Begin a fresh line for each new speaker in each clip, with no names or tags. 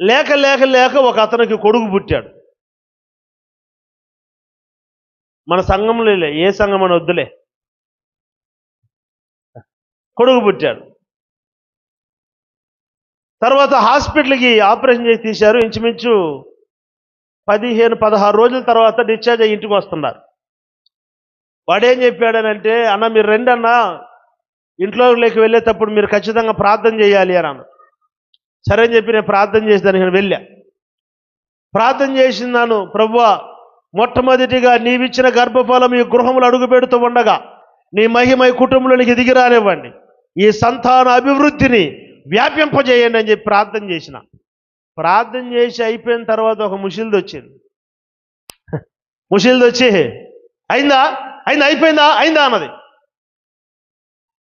లేక లేక లేక ఒక అతనికి కొడుకు పుట్టాడు. మన సంఘంలో ఏ సంఘం అని వద్దులే, కొడుకు పుట్టాడు. తర్వాత హాస్పిటల్కి ఆపరేషన్ చేసి తీశారు. ఇంచుమించు 15-16 రోజుల తర్వాత డిశ్చార్జ్ అయ్యి ఇంటికి వస్తున్నారు. వాడేం చెప్పాడనంటే, అన్న మీరు రండి అన్న, ఇంట్లోకి వెళ్ళేటప్పుడు మీరు ఖచ్చితంగా ప్రార్థన చేయాలి అని అన్న. సరే అని చెప్పి నేను ప్రార్థన చేసేదానికి నేను వెళ్ళా. ప్రార్థన చేసినాను, ప్రభువా మొట్టమొదటిగా నీవిచ్చిన గర్భఫలం ఈ గృహములు అడుగు పెడుతూ ఉండగా నీ మహిమ ఈ కుటుంబంలోనికి దిగి రానివ్వండి, ఈ సంతాన అభివృద్ధిని వ్యాపింపజేయండి అని చెప్పి ప్రార్థన చేసిన. ప్రార్థన చేసి అయిపోయిన తర్వాత ఒక ముషిల్ది వచ్చింది. ముషిల్ది వచ్చి అయిందా అయిందా అయిపోయిందా అయిందా అన్నది.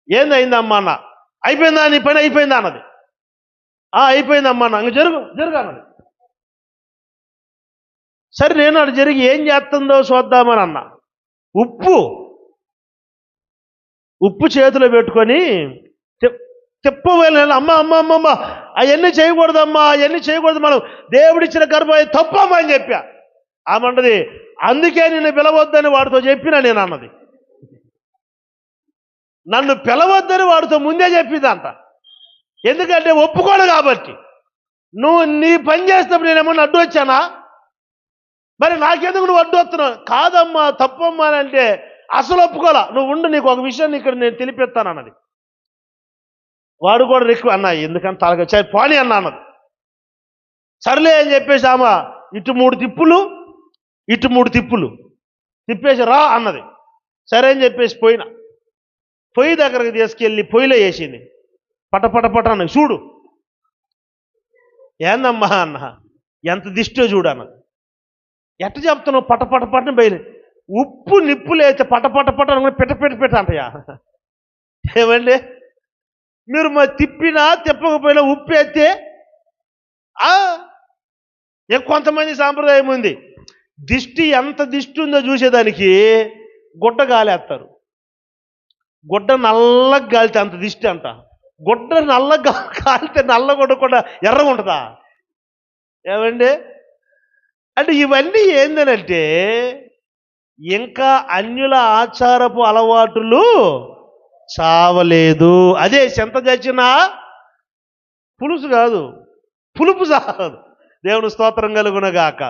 ఏంది అయిందమ్మా అన్న. అయిపోయిందా నీ పని అయిపోయిందా అన్నది. అయిపోయిందమ్మా అన్న. ఇంక జరుగు జరుగు అన్నది. సరే నేను అది జరిగి ఏం చేస్తుందో చూద్దామని అన్న. ఉప్పు చేతిలో పెట్టుకొని తిప్పవేళ అమ్మ అమ్మ అమ్మమ్మ అవన్నీ చేయకూడదమ్మా, అవన్నీ చేయకూడదు, మనం దేవుడిచ్చిన గర్భం తప్పమ్మా అని చెప్పా. ఆమంటది అందుకే నిన్ను పిలవద్దని వాడితో చెప్పినా నేను అన్నది. నన్ను పిలవద్దని వాడితో ముందే చెప్పిందంట. ఎందుకంటే ఒప్పుకోను కాబట్టి. నువ్వు నీ పని చేసినప్పుడు నేనేమన్నా అడ్డు వచ్చానా? మరి నాకెందుకు నువ్వు అడ్డు వస్తున్నావు? కాదమ్మా తప్పమ్మా అని అంటే అసలు ఒప్పుకోలా. నువ్వు ఉండు, నీకు ఒక విషయాన్ని ఇక్కడ నేను తెలిపిస్తాను అన్నది. వాడు కూడా రిక్కు అన్న ఎందుకంటే తలగా పోనీ అన్న అన్నది. సర్లే అని చెప్పేసి ఆమె ఇటు 3 తిప్పులు ఇటు 3 తిప్పులు తిప్పేసి రా అన్నది. సరే అని చెప్పేసి పొయ్యి దగ్గరకు తీసుకెళ్ళి పొయ్యిలో వేసింది. పట అన్న చూడు. ఏందమ్మా అన్న, ఎంత దిష్టో చూడు అన్నది. ఎట్ట చెప్తున్నావు? పటని బయలు ఉప్పు నిప్పులు వేస్తే పట పిట్ట అంటయా? ఏమండి మీరు మరి తిప్పినా తిప్పకపోయినా ఉప్పు వేస్తే కొంతమంది సాంప్రదాయం ఉంది, దిష్టి ఎంత దిష్టి ఉందో చూసేదానికి గుడ్డ గాలేస్తారు. గుడ్డ నల్లగా గాలితే అంత దిష్టి అంట. గుడ్డ నల్లగా కాలితే నల్లగుడ్డ కూడా ఎర్రగా ఉంటుందా? ఏమండి అంటే ఇవన్నీ ఏందనంటే ఇంకా అన్యుల ఆచారపు అలవాటులు చావలేదు. అదే చింత చచ్చినా పులుసు కాదు, పులుపు చావదు. దేవుని స్తోత్రం కలుగునగాక.